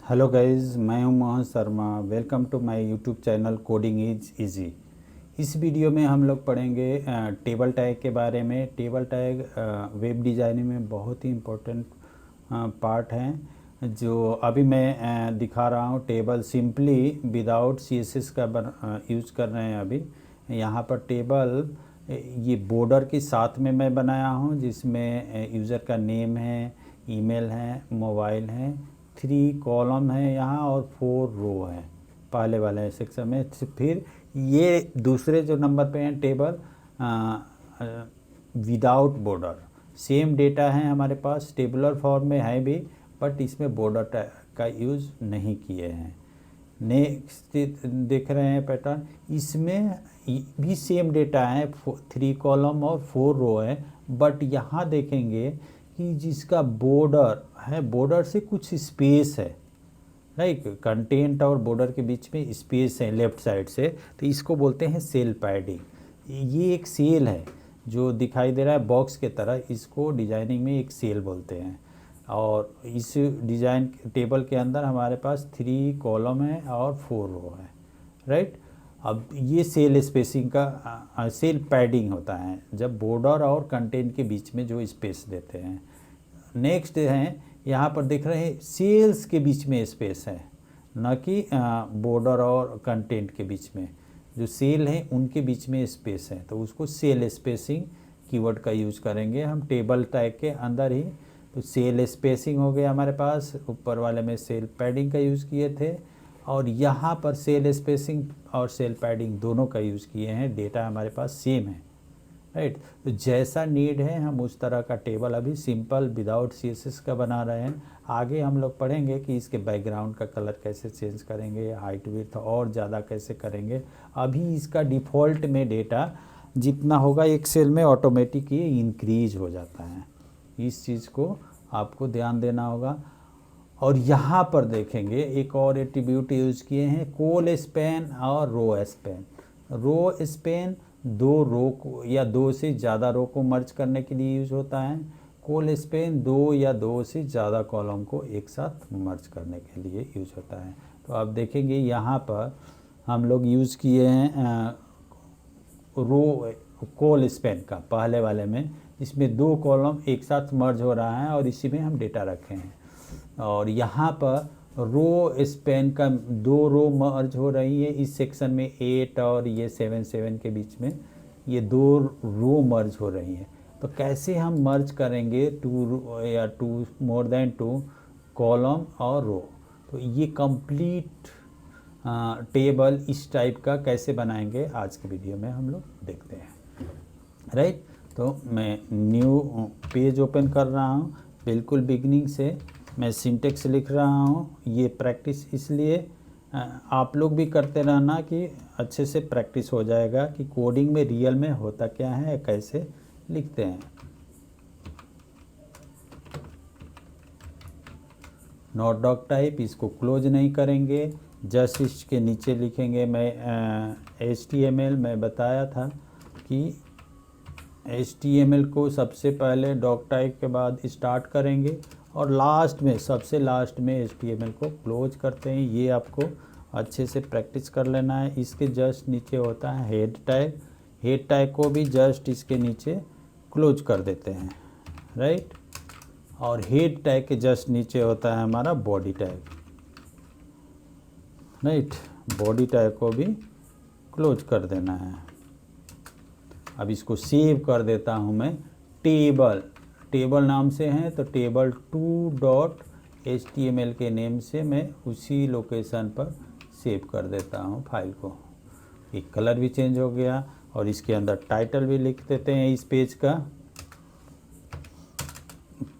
Hello guys, मैं हूं Mohan Sharma. Welcome to my YouTube channel coding is easy. इस वीडियो में हम लोग पढ़ेंगे टेबल टैग के बारे में। टेबल टैग वेब डिज़ाइनिंग में बहुत ही इम्पोर्टेंट पार्ट हैं, जो अभी मैं दिखा रहा हूं। टेबल सिंपली विदाउट सीएसएस का यूज़ कर रहे हैं। अभी यहाँ पर टेबल ये बॉर्डर के साथ में मैं बनाया हूं, जिसमें यूज़र का नेम है, ईमेल है, मोबाइल है, 3 कॉलम है यहाँ और 4 रो है पहले वाले सेक्शन में। फिर ये दूसरे जो नंबर पे हैं table without border, same data है हमारे पास, टेबुलर फॉर्म में है भी, बट इसमें बॉर्डर का यूज़ नहीं किए हैं। नेक्स्ट देख रहे हैं पैटर्न, इसमें भी सेम डेटा है, 3 कॉलम और 4 रो है, बट यहाँ देखेंगे कि जिसका बॉर्डर है, बॉर्डर से कुछ स्पेस है, राइट। कंटेंट और बॉर्डर के बीच में स्पेस है लेफ़्ट साइड से, तो इसको बोलते हैं सेल पैडिंग। ये एक सेल है जो दिखाई दे रहा है बॉक्स के तरह, इसको डिजाइनिंग में एक सेल बोलते हैं। और इस डिज़ाइन टेबल के अंदर हमारे पास 3 कॉलम है और 4 रो है, राइट। अब ये सेल स्पेसिंग का सेल पैडिंग होता है जब बॉर्डर और कंटेंट के बीच में जो स्पेस देते हैं। नेक्स्ट हैं, यहाँ पर देख रहे हैं सेल्स के बीच में स्पेस है, न कि बॉर्डर और कंटेंट के बीच में। जो सेल हैं उनके बीच में स्पेस है, तो उसको सेल स्पेसिंग कीवर्ड का यूज़ करेंगे हम टेबल टैग के अंदर ही। तो सेल स्पेसिंग हो गया हमारे पास, ऊपर वाले में सेल पैडिंग का यूज़ किए थे, और यहाँ पर सेल स्पेसिंग और सेल पैडिंग दोनों का यूज़ किए हैं। डेटा हमारे पास सेम है, राइट। तो जैसा नीड है हम उस तरह का टेबल अभी सिंपल विदाउट सीएसएस का बना रहे हैं। आगे हम लोग पढ़ेंगे कि इसके बैकग्राउंड का कलर कैसे चेंज करेंगे, हाइट विड्थ और ज़्यादा कैसे करेंगे। अभी इसका डिफ़ॉल्ट में डेटा जितना होगा एक्सेल में ऑटोमेटिक ये इंक्रीज हो जाता है। इस चीज़ को आपको ध्यान देना होगा। और यहाँ पर देखेंगे एक और एट्रीब्यूट यूज़ किए हैं, कॉल स्पैन और रो स्पैन। रो स्पैन 2 रो को या 2 से ज़्यादा रो को मर्ज करने के लिए यूज होता है। कॉल स्पैन 2 या 2 से ज़्यादा कॉलम को एक साथ मर्ज करने के लिए यूज होता है। तो आप देखेंगे यहाँ पर हम लोग यूज़ किए हैं रो कॉल स्पैन का पहले वाले में, इसमें 2 कॉलम एक साथ मर्ज हो रहा है और इसी में हम डेटा रखे हैं। और यहाँ पर रो स्पैन का 2 रो मर्ज हो रही है इस सेक्शन में, 8 और ये 7 के बीच में ये 2 रो मर्ज हो रही है। तो कैसे हम मर्ज करेंगे 2 या 2 मोर देन 2 कॉलम और रो। तो ये कंप्लीट टेबल इस टाइप का कैसे बनाएंगे आज के वीडियो में हम लोग देखते हैं, राइट। तो मैं न्यू पेज ओपन कर रहा हूँ, बिल्कुल बिगनिंग से मैं सिंटेक्स लिख रहा हूँ। ये प्रैक्टिस इसलिए आप लोग भी करते रहना कि अच्छे से प्रैक्टिस हो जाएगा कि कोडिंग में रियल में होता क्या है, कैसे लिखते हैं। नॉट डॉक टाइप, इसको क्लोज नहीं करेंगे, जस्ट इसके नीचे लिखेंगे। मैं HTML मैं बताया था कि HTML को सबसे पहले डॉक टाइप के बाद स्टार्ट करेंगे और लास्ट में, सबसे लास्ट में HTML को क्लोज करते हैं। ये आपको अच्छे से प्रैक्टिस कर लेना है। इसके जस्ट नीचे होता है हेड टैग, हेड टैग को भी जस्ट इसके नीचे क्लोज कर देते हैं, राइट। और हेड टैग के जस्ट नीचे होता है हमारा body tag, right. Body tag को भी क्लोज कर देना है। अब इसको सेव कर देता हूँ मैं, टेबल नाम से है तो table2.html के नेम से मैं उसी लोकेशन पर सेव कर देता हूँ फाइल को। एक कलर भी चेंज हो गया और इसके अंदर टाइटल भी लिख देते हैं इस पेज का।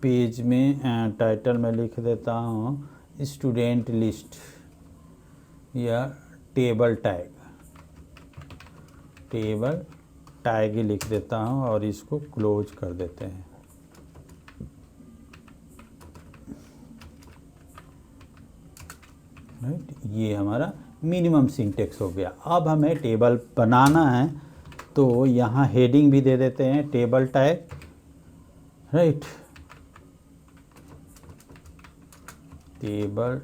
पेज में टाइटल में लिख देता हूँ स्टूडेंट लिस्ट या टेबल टैग ही लिख देता हूँ और इसको क्लोज कर देते हैं, राइट। ये हमारा मिनिमम सिंटेक्स हो गया। अब हमें टेबल बनाना है तो यहाँ हेडिंग भी दे देते हैं table tag, right. Table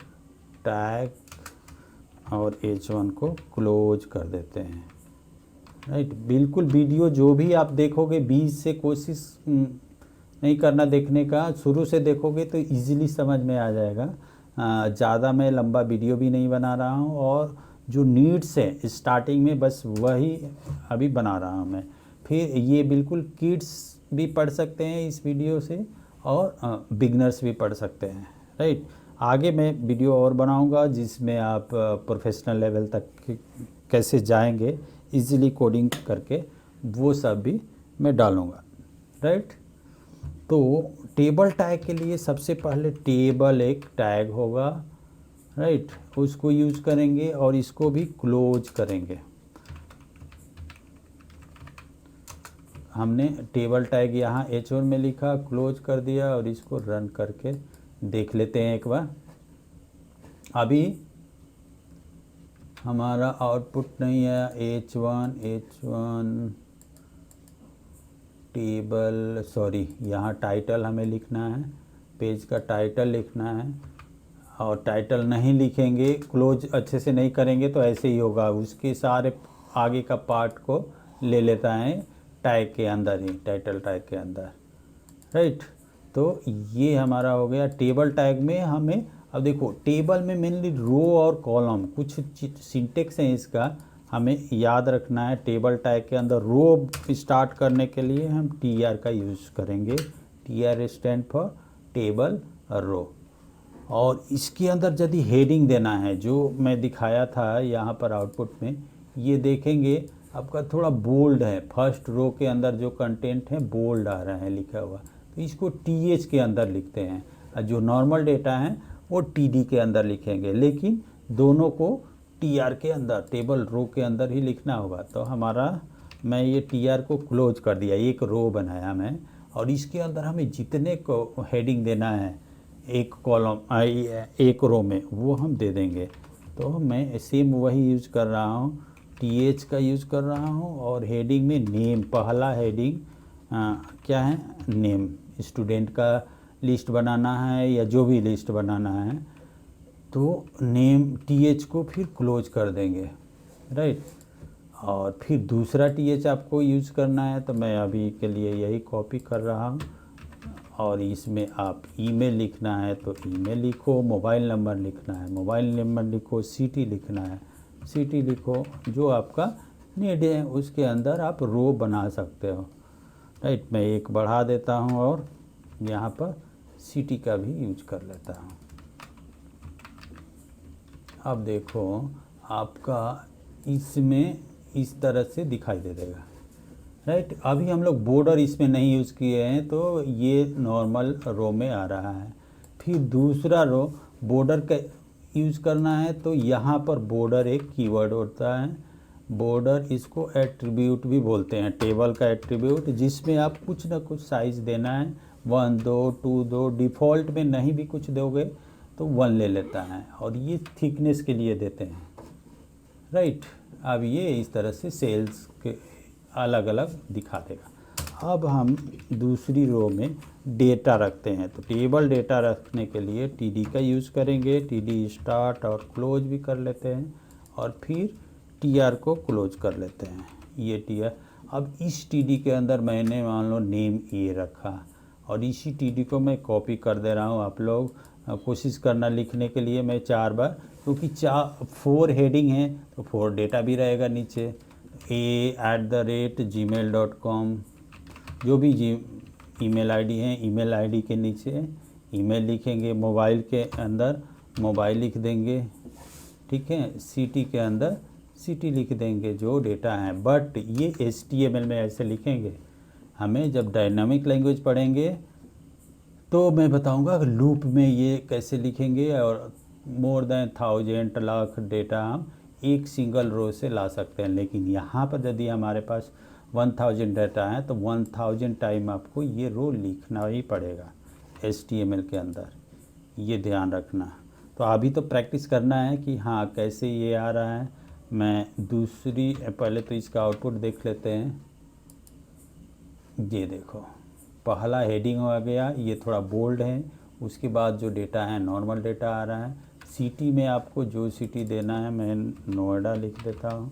tag और H1 को क्लोज कर देते हैं। राइट, बिल्कुल वीडियो जो भी आप देखोगे बीच से कोशिश नहीं करना देखने का, शुरू से देखोगे तो इजीली समझ में आ जाएगा। ज़्यादा मैं लंबा वीडियो भी नहीं बना रहा हूँ और जो नीड्स है स्टार्टिंग में बस वही अभी बना रहा हूँ मैं। फिर ये बिल्कुल किड्स भी पढ़ सकते हैं इस वीडियो से और बिगनर्स भी पढ़ सकते हैं। राइट, आगे मैं वीडियो और बनाऊंगा जिसमें आप प्रोफेशनल लेवल तक कैसे जाएंगे इजीली कोडिंग करके, वो सब भी मैं डालूंगा। राइट, तो टेबल टैग के लिए सबसे पहले टेबल एक टैग होगा। राइट, उसको यूज़ करेंगे और इसको भी क्लोज करेंगे। हमने टेबल टैग यहाँ H1 में लिखा, क्लोज कर दिया और इसको रन करके देख लेते हैं एक बार। अभी हमारा आउटपुट नहीं है। H1 टेबल, सॉरी, यहाँ टाइटल हमें लिखना है, पेज का टाइटल लिखना है और टाइटल नहीं लिखेंगे, क्लोज अच्छे से नहीं करेंगे तो ऐसे ही होगा, उसके सारे आगे का पार्ट को ले लेता है टैग के अंदर ही, टाइटल टैग के अंदर। राइट, तो ये हमारा हो गया टेबल टैग में। हमें अब देखो टेबल में मेनली रो और कॉलम कुछ सिंटेक्स हैं, इसका हमें याद रखना है। टेबल टैग के अंदर रो स्टार्ट करने के लिए हम TR का यूज़ करेंगे। TR stand for table row. और इसके अंदर यदि हेडिंग देना है, जो मैं दिखाया था यहाँ पर आउटपुट में, ये देखेंगे आपका थोड़ा बोल्ड है, फर्स्ट रो के अंदर जो कंटेंट है बोल्ड आ रहा है लिखा हुआ, तो इसको TH के अंदर लिखते हैं और जो नॉर्मल डेटा है वो TD के अंदर लिखेंगे, लेकिन दोनों को TR के अंदर, टेबल रो के अंदर ही लिखना होगा। तो हमारा, मैं ये TR को क्लोज कर दिया, एक रो बनाया मैं, और इसके अंदर हमें जितने को हेडिंग देना है एक कॉलम एक रो में, वो हम दे देंगे। तो मैं सेम वही यूज़ कर रहा हूँ, TH का यूज़ कर रहा हूँ और हेडिंग में नेम, पहला हेडिंग क्या है, नेम। स्टूडेंट का लिस्ट बनाना है या जो भी लिस्ट बनाना है तो नेम TH को फिर क्लोज कर देंगे। राइट, और फिर दूसरा TH आपको यूज़ करना है, तो मैं अभी के लिए यही कॉपी कर रहा हूँ। और इसमें आप ईमेल लिखना है तो ईमेल लिखो, मोबाइल नंबर लिखना है मोबाइल नंबर लिखो, सिटी लिखना है सिटी लिखो, जो आपका नीड है उसके अंदर आप रो बना सकते हो। राइट, मैं एक बढ़ा देता हूँ और यहाँ पर सिटी का भी यूज कर लेता हूँ। अब देखो आपका इसमें इस तरह से दिखाई दे देगा। राइट, अभी हम लोग बॉर्डर इसमें नहीं यूज़ किए हैं तो ये नॉर्मल रो में आ रहा है। फिर दूसरा रो बॉर्डर का यूज़ करना है, तो यहाँ पर बॉर्डर एक कीवर्ड होता है। बॉर्डर, इसको एट्रीब्यूट भी बोलते हैं, टेबल का एट्रीब्यूट, जिसमें आप कुछ ना कुछ साइज़ देना है, 1 2 2 2, डिफ़ॉल्ट में नहीं भी कुछ दोगे तो 1 ले लेता है, और ये थिकनेस के लिए देते हैं। राइट, अब ये इस तरह से सेल्स के अलग अलग दिखा देगा। अब हम दूसरी रो में डेटा रखते हैं, तो टेबल डेटा रखने के लिए TD का यूज़ करेंगे। TD स्टार्ट और क्लोज भी कर लेते हैं और फिर TR को क्लोज कर लेते हैं, ये TR। अब इस TD के अंदर मैंने मान लो नेम ये रखा और इसी TD को मैं कॉपी कर दे रहा हूँ। आप लोग कोशिश करना लिखने के लिए, मैं 4 बार, क्योंकि 4 हेडिंग है तो 4 डेटा भी रहेगा नीचे। a@gmail.com, जो भी ईमेल आईडी है, ईमेल आईडी के नीचे ईमेल लिखेंगे, मोबाइल के अंदर मोबाइल लिख देंगे, ठीक है, सिटी के अंदर सिटी लिख देंगे जो डेटा है। बट ये HTML में ऐसे लिखेंगे, हमें जब डायनामिक लैंग्वेज पढ़ेंगे तो मैं बताऊंगा लूप में ये कैसे लिखेंगे, और मोर देन 1000 लाख डेटा हम एक सिंगल रो से ला सकते हैं। लेकिन यहाँ पर यदि हमारे पास 1000 डाटा है तो 1000 टाइम आपको ये रो लिखना ही पड़ेगा HTML के अंदर, ये ध्यान रखना। तो अभी तो प्रैक्टिस करना है कि हाँ कैसे ये आ रहा है। मैं दूसरी, पहले तो इसका आउटपुट देख लेते हैं। ये देखो पहला हेडिंग आ गया, ये थोड़ा बोल्ड है, उसके बाद जो डेटा है नॉर्मल डेटा आ रहा है, सिटी में आपको जो सिटी देना है, मैं नोएडा लिख देता हूँ,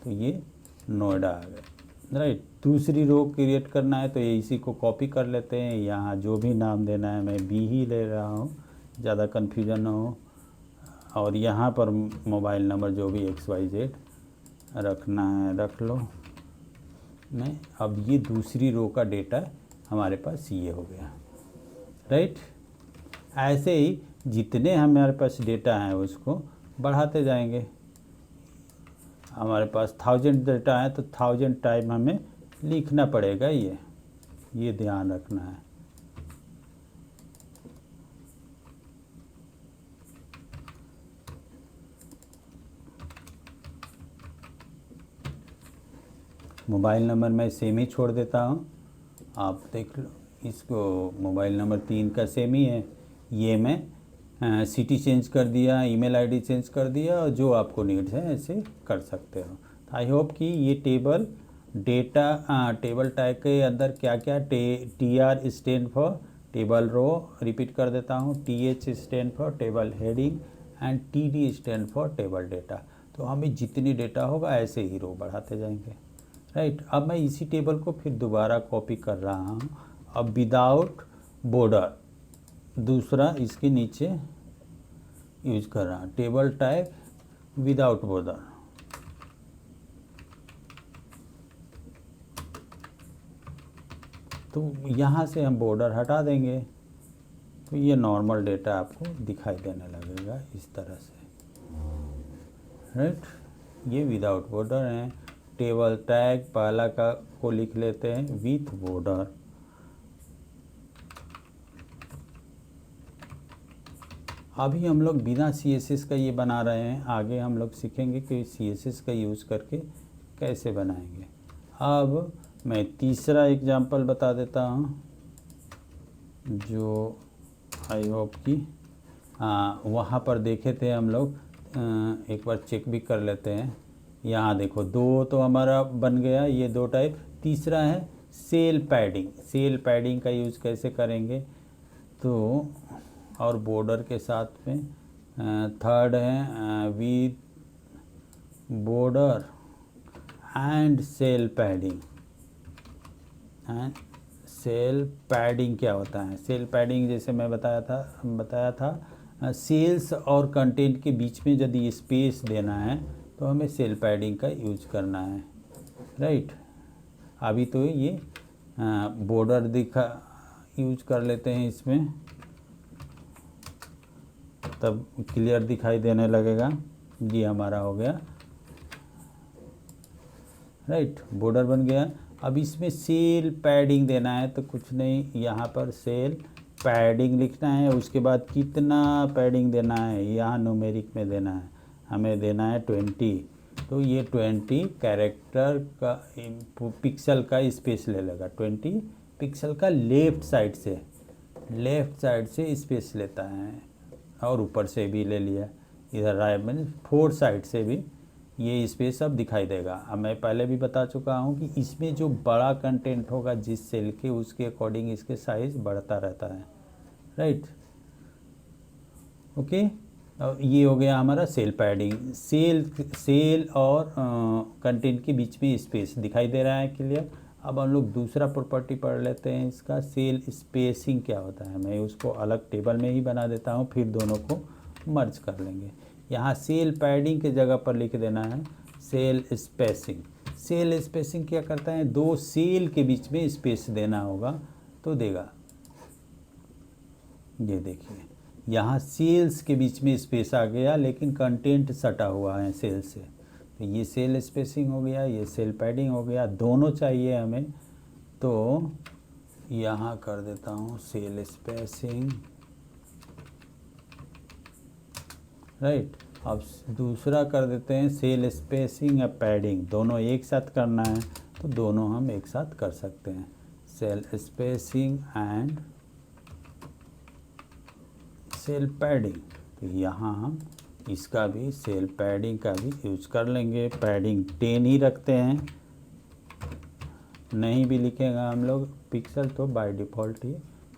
तो ये नोएडा आ गया, राइट। दूसरी रो क्रिएट करना है तो ये इसी को कॉपी कर लेते हैं, यहाँ जो भी नाम देना है मैं बी ही ले रहा हूँ, ज़्यादा कन्फ्यूजन ना हो। और यहाँ पर मोबाइल नंबर जो भी XYZ रखना है रख लो। मैं अब ये दूसरी रो का डेटा हमारे पास ये हो गया, राइट। ऐसे ही जितने हमारे पास डेटा हैं उसको बढ़ाते जाएंगे। हमारे पास 1000 डेटा है तो 1000 टाइम हमें लिखना पड़ेगा, ये ध्यान रखना है। मोबाइल नंबर मैं सेम ही छोड़ देता हूँ, आप देख लो। इसको मोबाइल नंबर 3 का सेम ही है, ये मैं सिटी चेंज कर दिया, ईमेल आईडी चेंज कर दिया, और जो आपको नीड्स है ऐसे कर सकते हो। आई होप कि ये टेबल डेटा टेबल टैग के अंदर क्या क्या TR stand for table row, repeat कर देता हूँ, TH stand for table heading and TD stand for table data. तो हमें जितनी डेटा होगा ऐसे ही रो बढ़ाते जाएंगे, राइट। अब मैं इसी टेबल को फिर दोबारा कॉपी कर रहा हूँ, अब विदाउट बॉर्डर दूसरा इसके नीचे यूज कर रहा हूँ, टेबल टैग विदाउट बॉर्डर। तो यहाँ से हम बॉर्डर हटा देंगे तो ये नॉर्मल डेटा आपको दिखाई देने लगेगा इस तरह से, राइट। ये विदाउट बॉर्डर है। टेबल टैग पहला का को लिख लेते हैं विथ बॉर्डर। अभी हम लोग बिना CSS का ये बना रहे हैं, आगे हम लोग सीखेंगे कि CSS का यूज़ करके कैसे बनाएंगे। अब मैं तीसरा एग्जांपल बता देता हूँ, जो आई होप कि वहाँ पर देखे थे हम लोग, एक बार चेक भी कर लेते हैं। यहाँ देखो 2 तो हमारा बन गया, ये 2 टाइप। तीसरा है सेल पैडिंग। सेल पैडिंग का यूज़ कैसे करेंगे, तो और बॉर्डर के साथ में थर्ड है with border and cell padding. Cell padding क्या होता है? सेल पैडिंग जैसे मैं बताया था सेल्स और कंटेंट के बीच में यदि स्पेस देना है तो हमें सेल पैडिंग का यूज करना है, राइट। अभी तो ये बॉर्डर यूज कर लेते हैं इसमें, तब क्लियर दिखाई देने लगेगा। ये हमारा हो गया, राइट, बॉर्डर बन गया। अब इसमें सेल पैडिंग देना है तो कुछ नहीं, यहाँ पर सेल पैडिंग लिखना है, उसके बाद कितना पैडिंग देना है यहाँ न्यूमेरिक में देना है, हमें देना है 20। तो ये 20 कैरेक्टर का पिक्सल का स्पेस ले लेगा, 20 पिक्सल का लेफ़्ट साइड से स्पेस लेता है, और ऊपर से भी ले लिया, इधर राइट में 4 साइड से भी ये स्पेस अब दिखाई देगा। अब मैं पहले भी बता चुका हूँ कि इसमें जो बड़ा कंटेंट होगा जिस सेल के, उसके अकॉर्डिंग इसके साइज़ बढ़ता रहता है, राइट, ओके। ये हो गया हमारा सेल पैडिंग। सेल और कंटेंट के बीच में स्पेस दिखाई दे रहा है, क्लियर। अब हम लोग दूसरा प्रॉपर्टी पढ़ लेते हैं इसका, सेल स्पेसिंग क्या होता है। मैं उसको अलग टेबल में ही बना देता हूँ, फिर दोनों को मर्ज कर लेंगे। यहाँ सेल पैडिंग के जगह पर लिख देना है सेल स्पेसिंग। सेल स्पेसिंग क्या करता है, 2 सेल के बीच में स्पेस देना होगा तो देगा। ये देखिए यहाँ सेल्स के बीच में स्पेस आ गया, लेकिन कंटेंट सटा हुआ है सेल से, तो ये सेल स्पेसिंग हो गया, ये सेल पैडिंग हो गया। दोनों चाहिए हमें, तो यहाँ कर देता हूँ सेल स्पेसिंग, राइट। अब दूसरा कर देते हैं सेल स्पेसिंग या पैडिंग, दोनों एक साथ करना है तो दोनों हम एक साथ कर सकते हैं, cell spacing and cell padding. तो यहाँ हम इसका भी सेल पैडिंग का भी यूज कर लेंगे। पैडिंग 10 ही रखते हैं, नहीं भी लिखेगा हम लोग पिक्सल तो बाय डिफ़ॉल्ट ही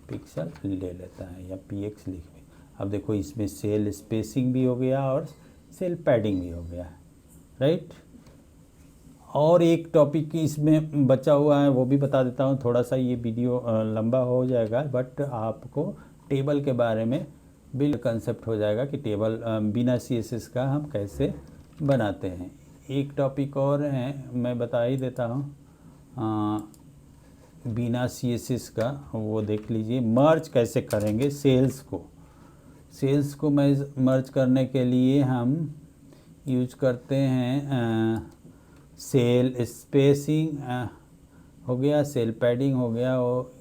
पिक्सल ले लेता है, या PX लिख भी। अब देखो इसमें सेल स्पेसिंग भी हो गया और सेल पैडिंग भी हो गया, राइट। और एक टॉपिक इसमें बचा हुआ है वो भी बता देता हूँ, थोड़ा सा ये वीडियो लंबा हो जाएगा, बट आपको टेबल के बारे में बिल्कुल कंसेप्ट हो जाएगा कि टेबल बिना CSS का हम कैसे बनाते हैं। एक टॉपिक और है मैं बता ही देता हूँ बिना CSS का, वो देख लीजिए। मर्ज कैसे करेंगे सेल्स को मर्ज करने के लिए हम यूज करते हैं सेल स्पेसिंग हो गया, सेल पैडिंग हो गया, और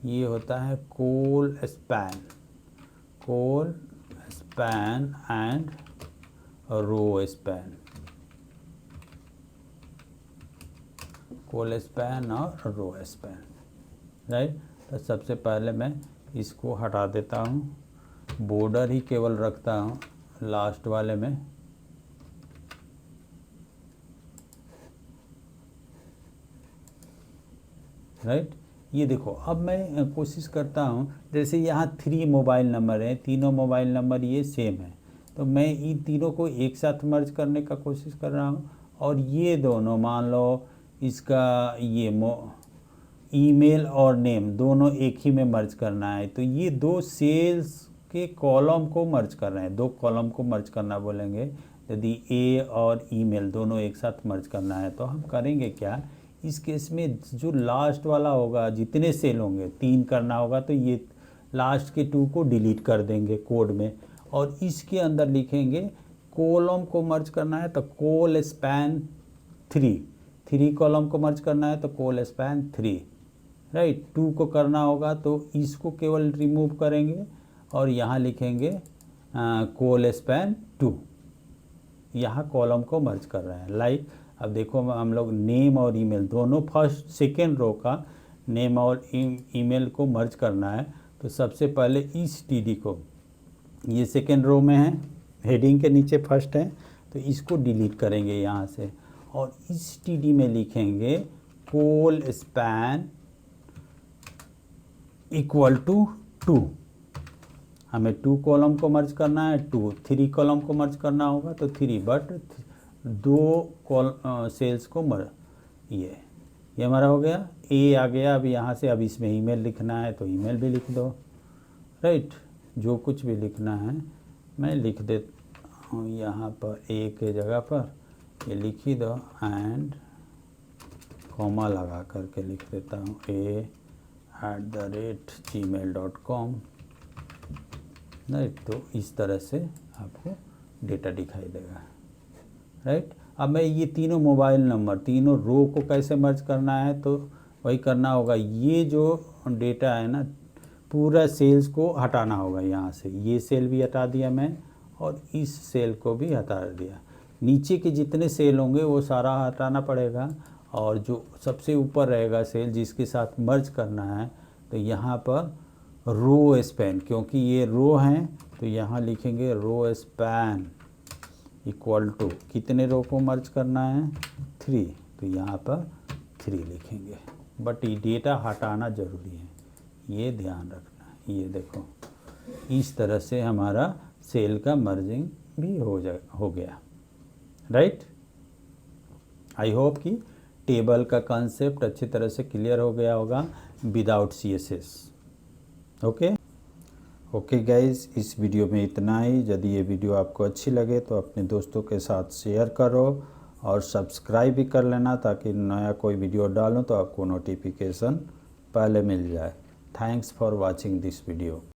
ये होता है col span and row span, col span और रो स्पैन, राइट। तो सबसे पहले मैं इसको हटा देता हूँ, बॉर्डर ही केवल रखता हूँ लास्ट वाले में, राइट। ये देखो अब मैं कोशिश करता हूँ, जैसे यहाँ 3 मोबाइल नंबर हैं, तीनों मोबाइल नंबर ये सेम है, तो मैं इन तीनों को एक साथ मर्ज करने का कोशिश कर रहा हूँ। और ये दोनों मान लो इसका ये ईमेल और नेम दोनों एक ही में मर्ज करना है, तो ये 2 सेल्स के कॉलम को मर्ज कर रहे हैं, 2 कॉलम को मर्ज करना बोलेंगे। यदि ए और ईमेल दोनों एक साथ मर्ज करना है तो हम करेंगे क्या, इस केस में जो लास्ट वाला होगा, जितने सेल होंगे 3 करना होगा, तो ये लास्ट के 2 को डिलीट कर देंगे कोड में, और इसके अंदर लिखेंगे कॉलम को मर्ज करना है तो कोल स्पैन 3 कॉलम को मर्ज करना है तो कोल स्पैन 3, राइट। 2 को करना होगा तो इसको केवल रिमूव करेंगे और यहाँ लिखेंगे कोल स्पैन 2, यहाँ कॉलम को मर्ज कर रहे हैं, लाइक। अब देखो हम लोग नेम और ईमेल दोनों फर्स्ट सेकेंड रो का नेम और ईमेल को मर्ज करना है, तो सबसे पहले इस TD को, ये सेकेंड रो में है, हेडिंग के नीचे फर्स्ट है, तो इसको डिलीट करेंगे यहाँ से, और इस TD में लिखेंगे कोल स्पैन इक्वल टू 2, हमें 2 कॉलम को मर्ज करना है, 3 कॉलम को मर्ज करना होगा तो 3, बट 2 सेल्स को ये हमारा हो गया, ए आ गया। अब यहाँ से अब इसमें ईमेल लिखना है तो ईमेल भी लिख दो, राइट। जो कुछ भी लिखना है मैं लिख देता हूँ यहाँ पर, ए के जगह पर ये लिख ही दो, एंड कॉमा लगा करके लिख देता हूँ a@gmail.com, राइट। तो इस तरह से आपको डेटा दिखाई देगा, राइट। अब मैं ये तीनों मोबाइल नंबर, तीनों रो को कैसे मर्ज करना है, तो वही करना होगा, ये जो डेटा है ना पूरा सेल्स को हटाना होगा यहाँ से, ये सेल भी हटा दिया मैं और इस सेल को भी हटा दिया, नीचे के जितने सेल होंगे वो सारा हटाना पड़ेगा, और जो सबसे ऊपर रहेगा सेल जिसके साथ मर्ज करना है, तो यहाँ पर रो स्पैन, क्योंकि ये रो हैं तो यहाँ लिखेंगे रो स्पैन इक्वल टू, कितने रो को मर्ज करना है 3, तो यहाँ पर 3 लिखेंगे, बट ये डेटा हटाना ज़रूरी है, ये ध्यान रखना है। ये देखो इस तरह से हमारा सेल का मर्जिंग भी हो गया, राइट। आई होप कि टेबल का कंसेप्ट अच्छी तरह से क्लियर हो गया होगा विदाउट CSS। ओके गाइज, इस वीडियो में इतना ही। यदि ये वीडियो आपको अच्छी लगे तो अपने दोस्तों के साथ शेयर करो और सब्सक्राइब भी कर लेना, ताकि नया कोई वीडियो डालूं तो आपको नोटिफिकेशन पहले मिल जाए। Thanks for watching this video.